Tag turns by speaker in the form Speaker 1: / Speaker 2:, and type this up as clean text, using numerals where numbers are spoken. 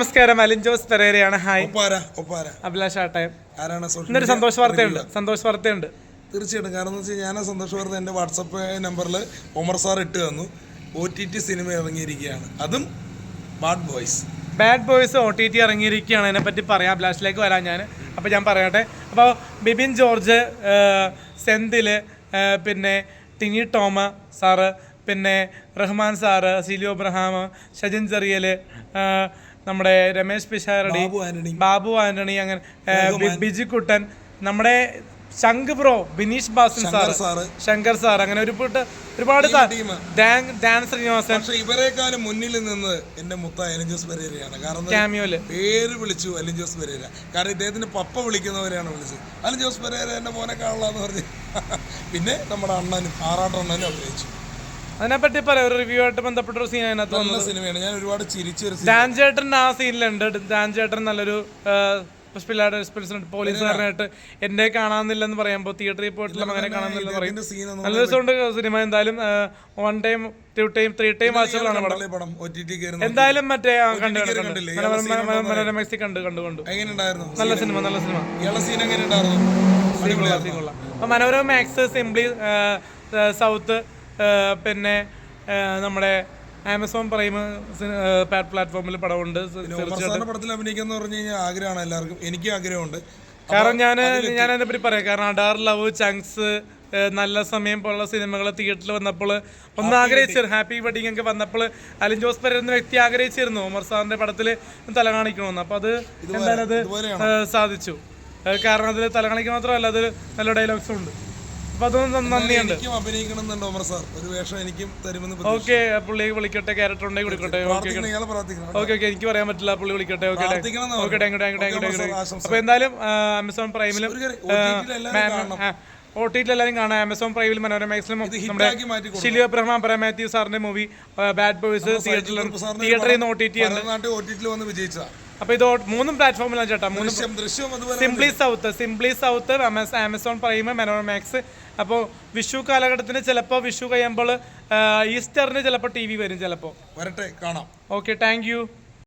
Speaker 1: നമസ്കാരം, അലിൻ ജോസ് പെരേരയാണ്. ഹായ്, അഭിലാഷ് ആട്ടയം. ഇന്നൊരു സന്തോഷ വാർത്തയുണ്ട്.
Speaker 2: തീർച്ചയായിട്ടും. കാരണം എന്ന് വെച്ചാൽ ഞാൻ ആ സന്തോഷ വാർത്ത എൻ്റെ വാട്സപ്പ് നമ്പറിൽ ഒമർ സാർ ഇട്ട് തന്നു. OTT സിനിമ ഇറങ്ങിയിരിക്കുകയാണ്, അതും ബാഡ് ബോയ്സ് OTT ഇറങ്ങിയിരിക്കുകയാണ്. അതിനെപ്പറ്റി പറയാം, അഭിലാഷിലേക്ക് വരാം ഞാൻ. അപ്പോൾ ഞാൻ പറയട്ടെ. അപ്പോൾ ബിബിൻ ജോർജ്, സെന്തിൽ, പിന്നെ ടിനി ടോമ സാറ്, പിന്നെ റഹ്മാൻ സാറ്, സിലിയോ അബ്രഹാം, ഷജിൻ ചെറിയൽ, നമ്മുടെ രമേശ് പിഷാരടി, ബാബു ആന്റണി, അങ്ങനെ ബിജിക്കുട്ടൻ, നമ്മുടെ ശങ്ക് ബ്രോ, ബിനീഷ് ബാസിൻ സാർ, ശങ്കർ സാർ, അങ്ങനെ ഒരുപാട് ഡാൻ ശ്രീനിവാസൻ. ഇവരെക്കാളും മുന്നിൽ നിന്ന് എന്റെ മുത്ത അലിൻ ജോസ് പെരേരയാണ്. കാരണം പേര് വിളിച്ചു അലിൻ ജോസ് പെരേര. കാരണം ഇദ്ദേഹത്തിന് പപ്പ വിളിക്കുന്നവരെയാണ് വിളിച്ചത്. അലിൻ ജോസ് പെരേര എന്റെ മോനെ കാണലാന്ന് പറഞ്ഞ്. പിന്നെ നമ്മുടെ അണ്ണനും ആറാട്ടണ്ണനും അഭിനയിച്ചു.
Speaker 1: അതിനെപ്പറ്റി പറയാം. ഒരു റിവ്യൂ ആയിട്ട് ബന്ധപ്പെട്ട ഒരു സീൻ അതിനകത്ത്
Speaker 2: നല്ല സിനിമയാണ്. ഞാൻ ഒരുപാട് ചിരിച്ചൊരു
Speaker 1: ഡാൻ ചേട്ടൻ ആ സീനിലുണ്ട്. ഡാൻ ചേട്ടൻ നല്ലൊരു പോലീസുകാരനായിട്ട് എന്നെ കാണാന്നില്ലെന്ന് പറയുമ്പോൾ തിയേറ്ററിൽ പോയിട്ടുള്ള അങ്ങനെ കാണാന്നില്ലെന്ന് പറയും. നല്ല ദിവസമുണ്ട് സിനിമ. എന്തായാലും 1 ടൈം 2 ടൈം 3 ടൈം വാച്ചുകളാണ് പടം. എന്തായാലും മറ്റേ മനോരമ കണ്ടു. നല്ല സിനിമ. അപ്പൊ മനോരമ മാക്സ്, സിംപ്ലി സൗത്ത്, പിന്നെ നമ്മുടെ ആമസോൺ പ്രൈം പ്ലാറ്റ്ഫോമിൽ പടമുണ്ട്.
Speaker 2: പടത്തിൽ അഭിനയിക്കാന്ന് പറഞ്ഞു കഴിഞ്ഞാൽ ആഗ്രഹമാണ് എല്ലാവർക്കും. എനിക്കും ആഗ്രഹമുണ്ട്.
Speaker 1: കാരണം ഞാൻ അതിനെ പറ്റി പറയാം. കാരണം അഡാർ, ലവ്, ചങ്ക്സ്, നല്ല സമയം പോലുള്ള സിനിമകൾ തിയേറ്ററിൽ വന്നപ്പോൾ ഒന്ന് ആഗ്രഹിച്ചിരുന്നു. ഹാപ്പി വെഡിങ് ഒക്കെ വന്നപ്പോൾ അലിൻ ജോസ് പെരേര എന്ന വ്യക്തി ആഗ്രഹിച്ചിരുന്നു ഒമർ സാറിന്റെ പടത്തിൽ തല കാണിക്കണമെന്ന്. അപ്പൊ അത് എന്തായാലും അത് സാധിച്ചു. കാരണം അതിൽ തല കാണിക്കുക മാത്രമല്ല, അതിൽ നല്ല ഡയലോഗ്സും ഉണ്ട്. അപ്പൊ അതൊന്നും നന്ദിയുണ്ട്. ഓക്കെ, പുള്ളി വിളിക്കട്ടെ, ക്യാരക്ടർ ഉണ്ടെങ്കിൽ വിളിക്കട്ടെ. ഓക്കെ, എനിക്ക് പറയാൻ പറ്റില്ല, പുള്ളി വിളിക്കട്ടെ. അപ്പൊ എന്തായാലും ആമസോൺ പ്രൈമിലും OTT എല്ലാവരും കാണാം. ആമസോൺ പ്രൈമിൽ മനോരമ മാക്സിലും നമ്മുടെ ഷിലിയോ അബ്രഹാം, മാത്യു സാറിന്റെ മൂവി ബാഡ് ബോയ്സ് തിയേറ്ററിൽ നിന്ന് OTT അപ്പൊ ഇത് 3 പ്ലാറ്റ്ഫോമിലാണ് ചേട്ടാ. Simply South, Amazon Prime, Manorama Max. അപ്പോൾ വിഷു കാലഘട്ടത്തിന് ചിലപ്പോൾ വിഷു കഴിയുമ്പോൾ ഈസ്റ്ററിന് ചിലപ്പോൾ TV വരും. ചിലപ്പോൾ
Speaker 2: വരട്ടെ, കാണാം.
Speaker 1: Okay, thank you.